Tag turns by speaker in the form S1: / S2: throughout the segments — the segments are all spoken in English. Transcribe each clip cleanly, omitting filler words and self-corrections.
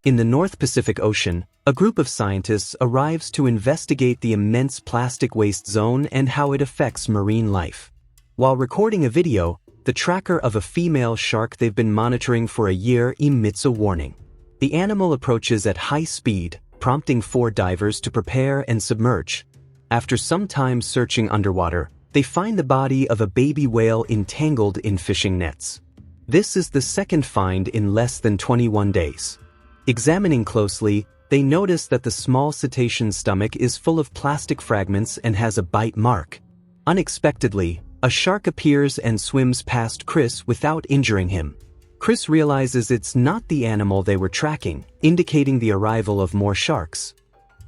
S1: In the North Pacific Ocean, a group of scientists arrives to investigate the immense plastic waste zone and how it affects marine life. While recording a video, the tracker of a female shark they've been monitoring for a year emits a warning. The animal approaches at high speed, prompting 4 divers to prepare and submerge. After some time searching underwater, they find the body of a baby whale entangled in fishing nets. This is the second find in less than 21 days. Examining closely, they notice that the small cetacean's stomach is full of plastic fragments and has a bite mark. Unexpectedly, a shark appears and swims past Chris without injuring him. Chris realizes it's not the animal they were tracking, indicating the arrival of more sharks.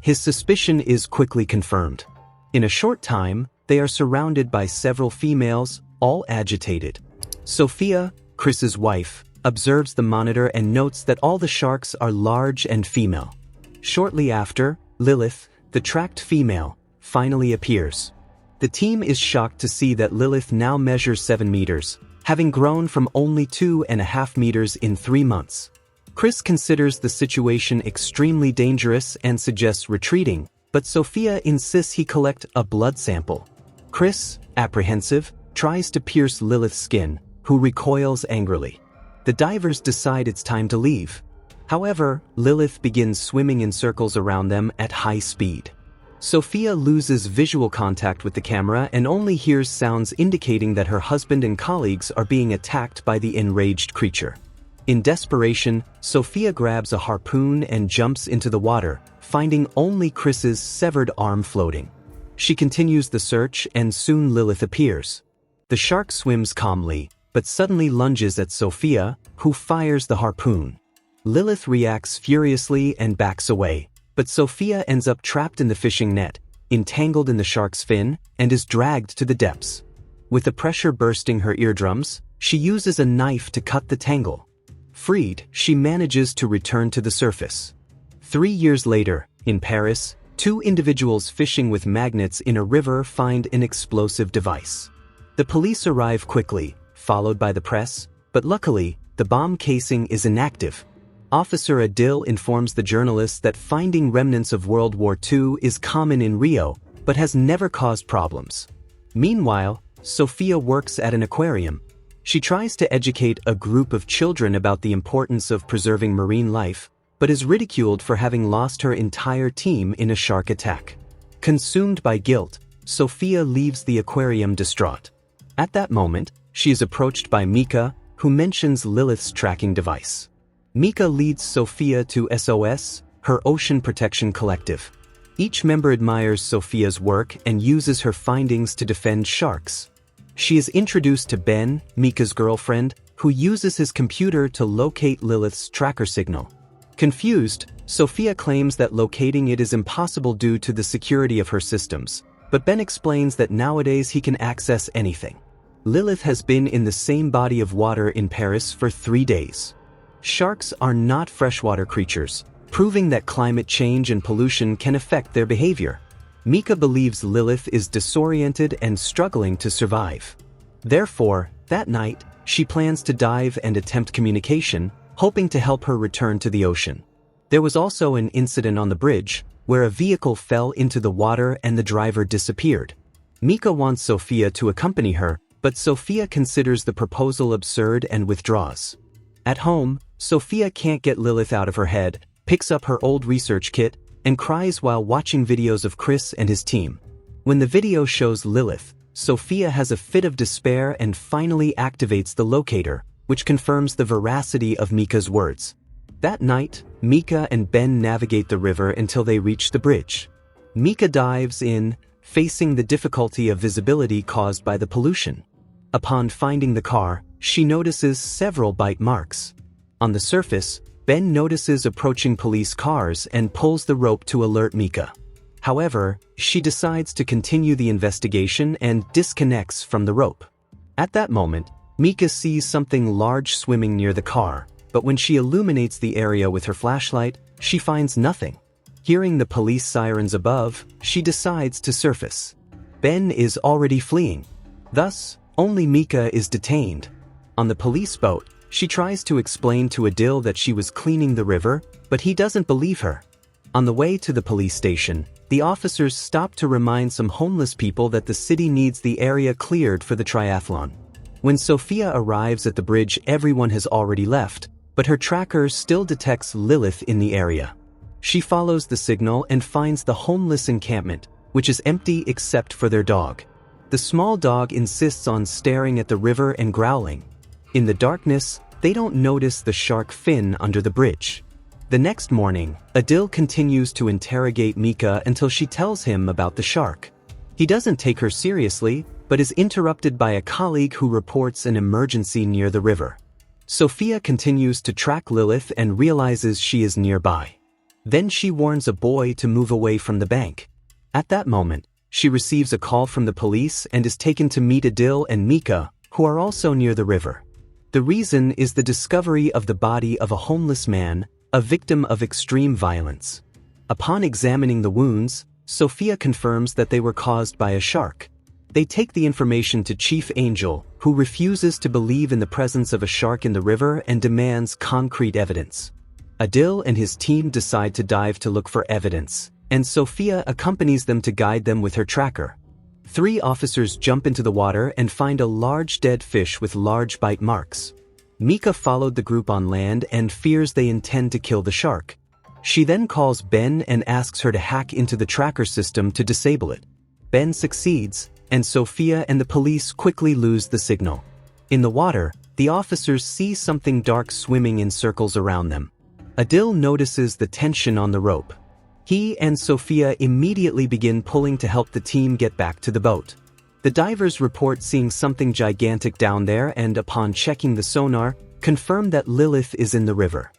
S1: His suspicion is quickly confirmed. In a short time, they are surrounded by several females, all agitated. Sophia, Chris's wife, observes the monitor and notes that all the sharks are large and female. Shortly after, Lilith, the tracked female, finally appears. The team is shocked to see that Lilith now measures 7 meters, having grown from only 2.5 meters in 3 months. Chris considers the situation extremely dangerous and suggests retreating, but Sophia insists he collect a blood sample. Chris, apprehensive, tries to pierce Lilith's skin, who recoils angrily. The divers decide it's time to leave. However, Lilith begins swimming in circles around them at high speed. Sophia loses visual contact with the camera and only hears sounds indicating that her husband and colleagues are being attacked by the enraged creature. In desperation, Sophia grabs a harpoon and jumps into the water, finding only Chris's severed arm floating. She continues the search and soon Lilith appears. The shark swims calmly, but suddenly lunges at Sophia, who fires the harpoon. Lilith reacts furiously and backs away, but Sophia ends up trapped in the fishing net, entangled in the shark's fin, and is dragged to the depths. With the pressure bursting her eardrums, she uses a knife to cut the tangle. Freed, she manages to return to the surface. 3 years later, in Paris, 2 individuals fishing with magnets in a river find an explosive device. The police arrive quickly, followed by the press, but luckily, the bomb casing is inactive. Officer Adil informs the journalists that finding remnants of World War II is common in Rio, but has never caused problems. Meanwhile, Sophia works at an aquarium. She tries to educate a group of children about the importance of preserving marine life, but is ridiculed for having lost her entire team in a shark attack. Consumed by guilt, Sophia leaves the aquarium distraught. At that moment, she is approached by Mika, who mentions Lilith's tracking device. Mika leads Sophia to SOS, her ocean protection collective. Each member admires Sophia's work and uses her findings to defend sharks. She is introduced to Ben, Mika's girlfriend, who uses his computer to locate Lilith's tracker signal. Confused, Sophia claims that locating it is impossible due to the security of her systems, but Ben explains that nowadays he can access anything. Lilith has been in the same body of water in Paris for 3 days. Sharks are not freshwater creatures, proving that climate change and pollution can affect their behavior. Mika believes Lilith is disoriented and struggling to survive. Therefore, that night, she plans to dive and attempt communication, hoping to help her return to the ocean. There was also an incident on the bridge, where a vehicle fell into the water and the driver disappeared. Mika wants Sophia to accompany her, but Sophia considers the proposal absurd and withdraws. At home, Sophia can't get Lilith out of her head, picks up her old research kit, and cries while watching videos of Chris and his team. When the video shows Lilith, Sophia has a fit of despair and finally activates the locator, which confirms the veracity of Mika's words. That night, Mika and Ben navigate the river until they reach the bridge. Mika dives in, facing the difficulty of visibility caused by the pollution. Upon finding the car, she notices several bite marks. On the surface, Ben notices approaching police cars and pulls the rope to alert Mika. However, she decides to continue the investigation and disconnects from the rope. At that moment, Mika sees something large swimming near the car, but when she illuminates the area with her flashlight, she finds nothing. Hearing the police sirens above, she decides to surface. Ben is already fleeing. Thus, only Mika is detained. On the police boat, She tries to explain to Adil that she was cleaning the river, but he doesn't believe her. On the way to the police station, the officers stop to remind some homeless people that the city needs the area cleared for the triathlon. When Sophia arrives at the bridge, everyone has already left, but her tracker still detects Lilith in the area. She follows the signal and finds the homeless encampment, which is empty except for their dog. The small dog insists on staring at the river and growling. In the darkness, they don't notice the shark fin under the bridge. The next morning, Adil continues to interrogate Mika until she tells him about the shark. He doesn't take her seriously, but is interrupted by a colleague who reports an emergency near the river. Sophia continues to track Lilith and realizes she is nearby. Then she warns a boy to move away from the bank. At that moment, she receives a call from the police and is taken to meet Adil and Mika, who are also near the river. The reason is the discovery of the body of a homeless man, a victim of extreme violence. Upon examining the wounds, Sophia confirms that they were caused by a shark. They take the information to Chief Angel, who refuses to believe in the presence of a shark in the river and demands concrete evidence. Adil and his team decide to dive to look for evidence, and Sophia accompanies them to guide them with her tracker. 3 officers jump into the water and find a large dead fish with large bite marks. Mika followed the group on land and fears they intend to kill the shark. She then calls Ben and asks her to hack into the tracker system to disable it. Ben succeeds, and Sophia and the police quickly lose the signal. In the water, the officers see something dark swimming in circles around them. Adil notices the tension on the rope. He and Sophia immediately begin pulling to help the team get back to the boat. The divers report seeing something gigantic down there and, upon checking the sonar, confirm that Lilith is in the river.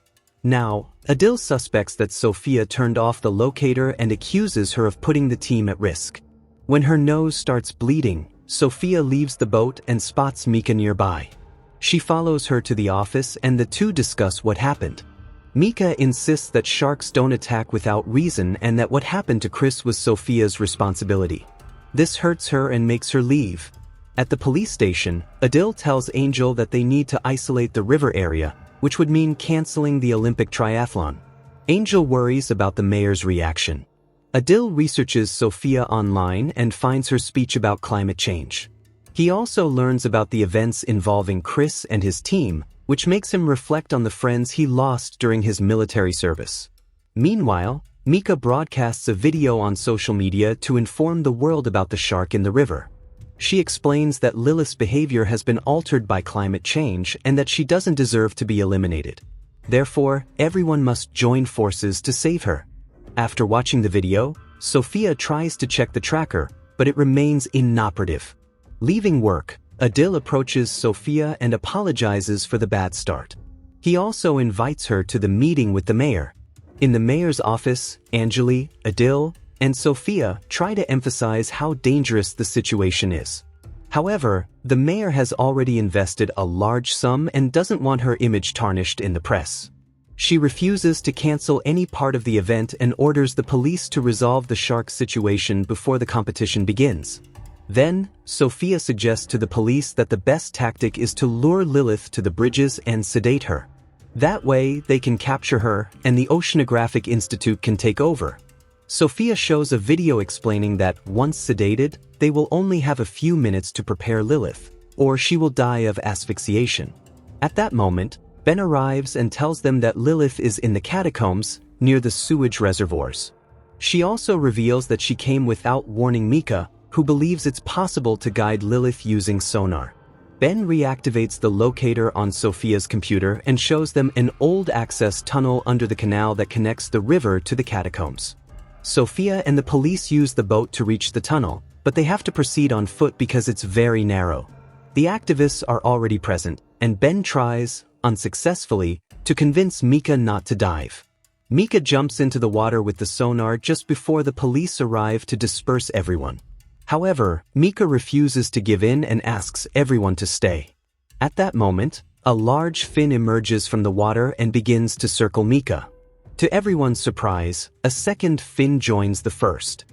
S1: Now, Adil suspects that Sophia turned off the locator and accuses her of putting the team at risk. When her nose starts bleeding, Sophia leaves the boat and spots Mika nearby. She follows her to the office and the two discuss what happened. Mika insists that sharks don't attack without reason and that what happened to Chris was Sophia's responsibility. This hurts her and makes her leave. At the police station, Adil tells Angel that they need to isolate the river area, which would mean canceling the Olympic triathlon. Angel worries about the mayor's reaction. Adil researches Sophia online and finds her speech about climate change. He also learns about the events involving Chris and his team, which makes him reflect on the friends he lost during his military service. Meanwhile, Mika broadcasts a video on social media to inform the world about the shark in the river. She explains that Lilith's behavior has been altered by climate change and that she doesn't deserve to be eliminated. Therefore, everyone must join forces to save her. After watching the video, Sophia tries to check the tracker, but it remains inoperative. Leaving work, Adil approaches Sophia and apologizes for the bad start. He also invites her to the meeting with the mayor. In the mayor's office, Anjali, Adil, and Sophia try to emphasize how dangerous the situation is. However, the mayor has already invested a large sum and doesn't want her image tarnished in the press. She refuses to cancel any part of the event and orders the police to resolve the shark situation before the competition begins. Then, Sophia suggests to the police that the best tactic is to lure Lilith to the bridges and sedate her. That way, they can capture her and the Oceanographic Institute can take over. Sophia shows a video explaining that, once sedated, they will only have a few minutes to prepare Lilith, or she will die of asphyxiation. At that moment, Ben arrives and tells them that Lilith is in the catacombs, near the sewage reservoirs. She also reveals that she came without warning Mika, who believes it's possible to guide Lilith using sonar. Ben reactivates the locator on Sophia's computer and shows them an old access tunnel under the canal that connects the river to the catacombs. Sophia and the police use the boat to reach the tunnel, but they have to proceed on foot because it's very narrow. The activists are already present, and Ben tries, unsuccessfully, to convince Mika not to dive. Mika jumps into the water with the sonar just before the police arrive to disperse everyone. However, Mika refuses to give in and asks everyone to stay. At that moment, a large fin emerges from the water and begins to circle Mika. To everyone's surprise, a second fin joins the first.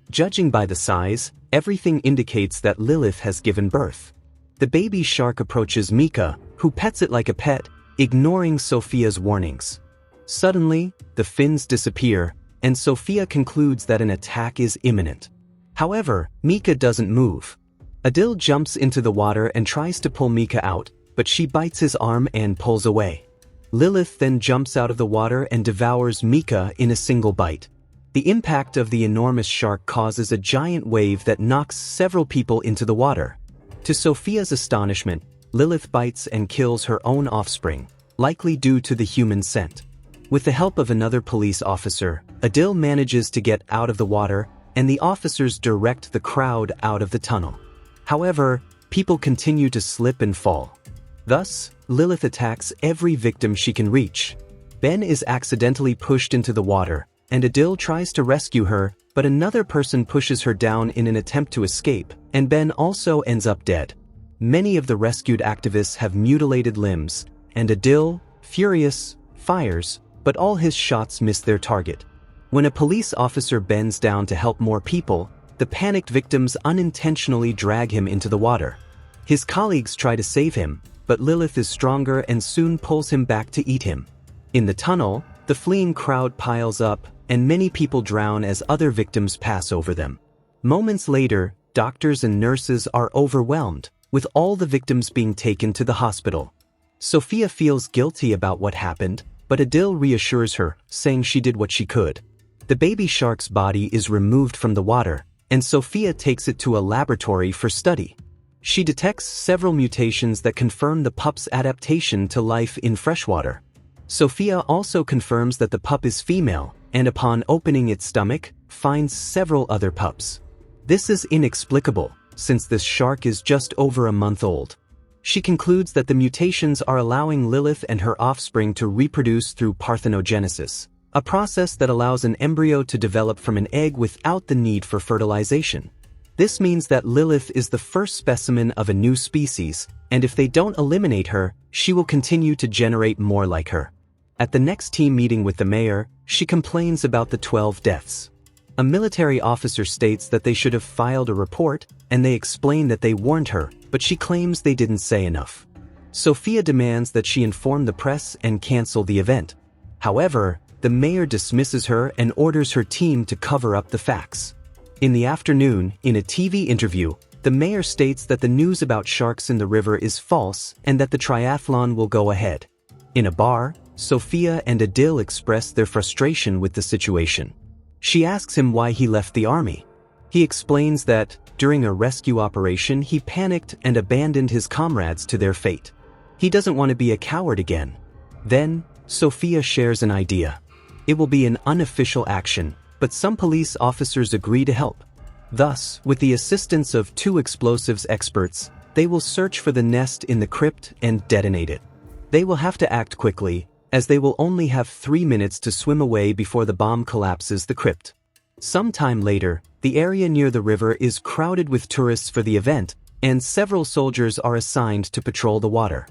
S1: Judging by the size, everything indicates that Lilith has given birth. The baby shark approaches Mika, who pets it like a pet, ignoring Sophia's warnings. Suddenly, the fins disappear, and Sophia concludes that an attack is imminent. However, Mika doesn't move. Adil jumps into the water and tries to pull Mika out, but she bites his arm and pulls away. Lilith then jumps out of the water and devours Mika in a single bite. The impact of the enormous shark causes a giant wave that knocks several people into the water. To Sophia's astonishment, Lilith bites and kills her own offspring, likely due to the human scent. With the help of another police officer, Adil manages to get out of the water, and the officers direct the crowd out of the tunnel. However, people continue to slip and fall. Thus, Lilith attacks every victim she can reach. Ben is accidentally pushed into the water, and Adil tries to rescue her, but another person pushes her down in an attempt to escape, and Ben also ends up dead. Many of the rescued activists have mutilated limbs, and Adil, furious, fires, but all his shots miss their target. When a police officer bends down to help more people, the panicked victims unintentionally drag him into the water. His colleagues try to save him, but Lilith is stronger and soon pulls him back to eat him. In the tunnel, the fleeing crowd piles up, and many people drown as other victims pass over them. Moments later, doctors and nurses are overwhelmed, with all the victims being taken to the hospital. Sophia feels guilty about what happened, but Adil reassures her, saying she did what she could. The baby shark's body is removed from the water, and Sophia takes it to a laboratory for study. She detects several mutations that confirm the pup's adaptation to life in freshwater. Sophia also confirms that the pup is female, and upon opening its stomach, finds several other pups. This is inexplicable, since this shark is just over a month old. She concludes that the mutations are allowing Lilith and her offspring to reproduce through parthenogenesis, a process that allows an embryo to develop from an egg without the need for fertilization. This means that Lilith is the first specimen of a new species, and if they don't eliminate her, she will continue to generate more like her. At the next team meeting with the mayor, she complains about the 12 deaths. A military officer states that they should have filed a report, and they explain that they warned her, but she claims they didn't say enough. Sophia demands that she inform the press and cancel the event. However, the mayor dismisses her and orders her team to cover up the facts. In the afternoon, in a TV interview, the mayor states that the news about sharks in the river is false and that the triathlon will go ahead. In a bar, Sophia and Adil express their frustration with the situation. She asks him why he left the army. He explains that, during a rescue operation, he panicked and abandoned his comrades to their fate. He doesn't want to be a coward again. Then, Sophia shares an idea. It will be an unofficial action, but some police officers agree to help. Thus, with the assistance of 2 explosives experts, they will search for the nest in the crypt and detonate it. They will have to act quickly, as they will only have 3 minutes to swim away before the bomb collapses the crypt. Sometime later, the area near the river is crowded with tourists for the event, and several soldiers are assigned to patrol the water.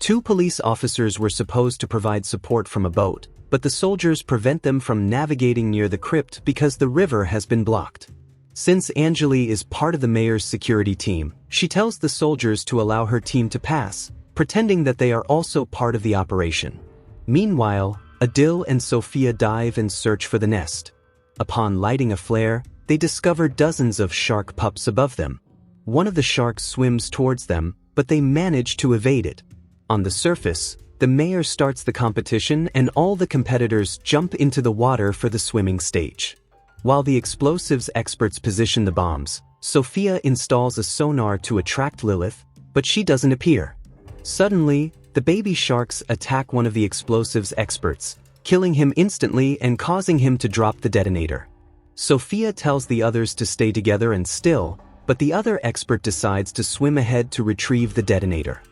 S1: 2 police officers were supposed to provide support from a boat, but the soldiers prevent them from navigating near the crypt because the river has been blocked. Since Anjali is part of the mayor's security team, she tells the soldiers to allow her team to pass, pretending that they are also part of the operation. Meanwhile, Adil and Sophia dive and search for the nest. Upon lighting a flare, they discover dozens of shark pups above them. One of the sharks swims towards them, but they manage to evade it. On the surface, the mayor starts the competition and all the competitors jump into the water for the swimming stage. While the explosives experts position the bombs, Sophia installs a sonar to attract Lilith, but she doesn't appear. Suddenly, the baby sharks attack one of the explosives experts, killing him instantly and causing him to drop the detonator. Sophia tells the others to stay together and still, but the other expert decides to swim ahead to retrieve the detonator.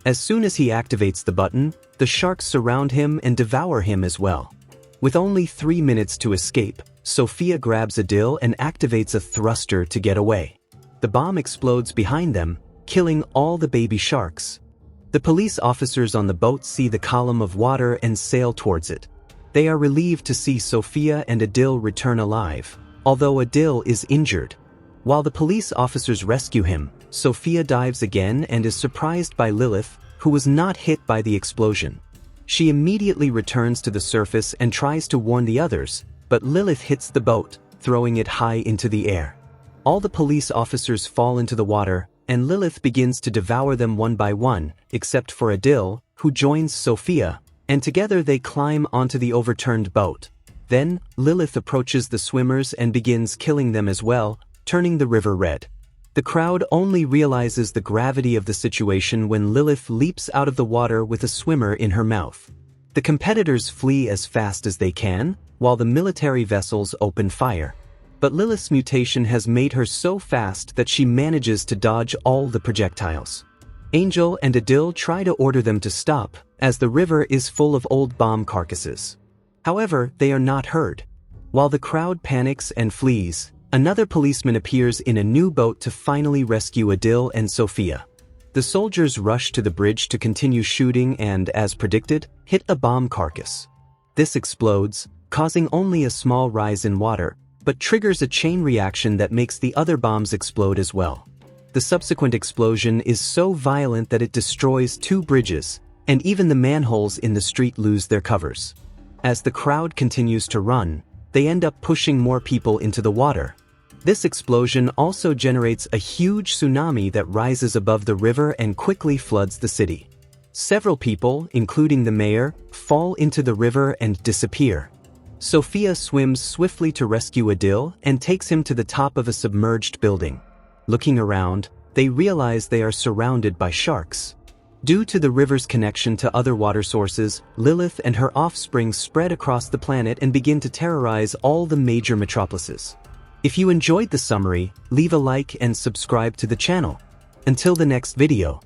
S1: As soon as he activates the button, the sharks surround him and devour him as well. With only 3 minutes to escape, Sophia grabs Adil and activates a thruster to get away. The bomb explodes behind them, killing all the baby sharks. The police officers on the boat see the column of water and sail towards it. They are relieved to see Sophia and Adil return alive, although Adil is injured. While the police officers rescue him, Sophia dives again and is surprised by Lilith, who was not hit by the explosion. She immediately returns to the surface and tries to warn the others, but Lilith hits the boat, throwing it high into the air. All the police officers fall into the water, and Lilith begins to devour them one by one, except for Adil, who joins Sophia, and together they climb onto the overturned boat. Then, Lilith approaches the swimmers and begins killing them as well, turning the river red. The crowd only realizes the gravity of the situation when Lilith leaps out of the water with a swimmer in her mouth. The competitors flee as fast as they can, while the military vessels open fire. But Lilith's mutation has made her so fast that she manages to dodge all the projectiles. Angel and Adil try to order them to stop, as the river is full of old bomb carcasses. However, they are not heard. While the crowd panics and flees, another policeman appears in a new boat to finally rescue Adil and Sophia. The soldiers rush to the bridge to continue shooting and, as predicted, hit a bomb carcass. This explodes, causing only a small rise in water, but triggers a chain reaction that makes the other bombs explode as well. The subsequent explosion is so violent that it destroys 2 bridges, and even the manholes in the street lose their covers. As the crowd continues to run, they end up pushing more people into the water. This explosion also generates a huge tsunami that rises above the river and quickly floods the city. Several people, including the mayor, fall into the river and disappear. Sophia swims swiftly to rescue Adil and takes him to the top of a submerged building. Looking around, they realize they are surrounded by sharks. Due to the river's connection to other water sources, Lilith and her offspring spread across the planet and begin to terrorize all the major metropolises. If you enjoyed the summary, leave a like and subscribe to the channel. Until the next video.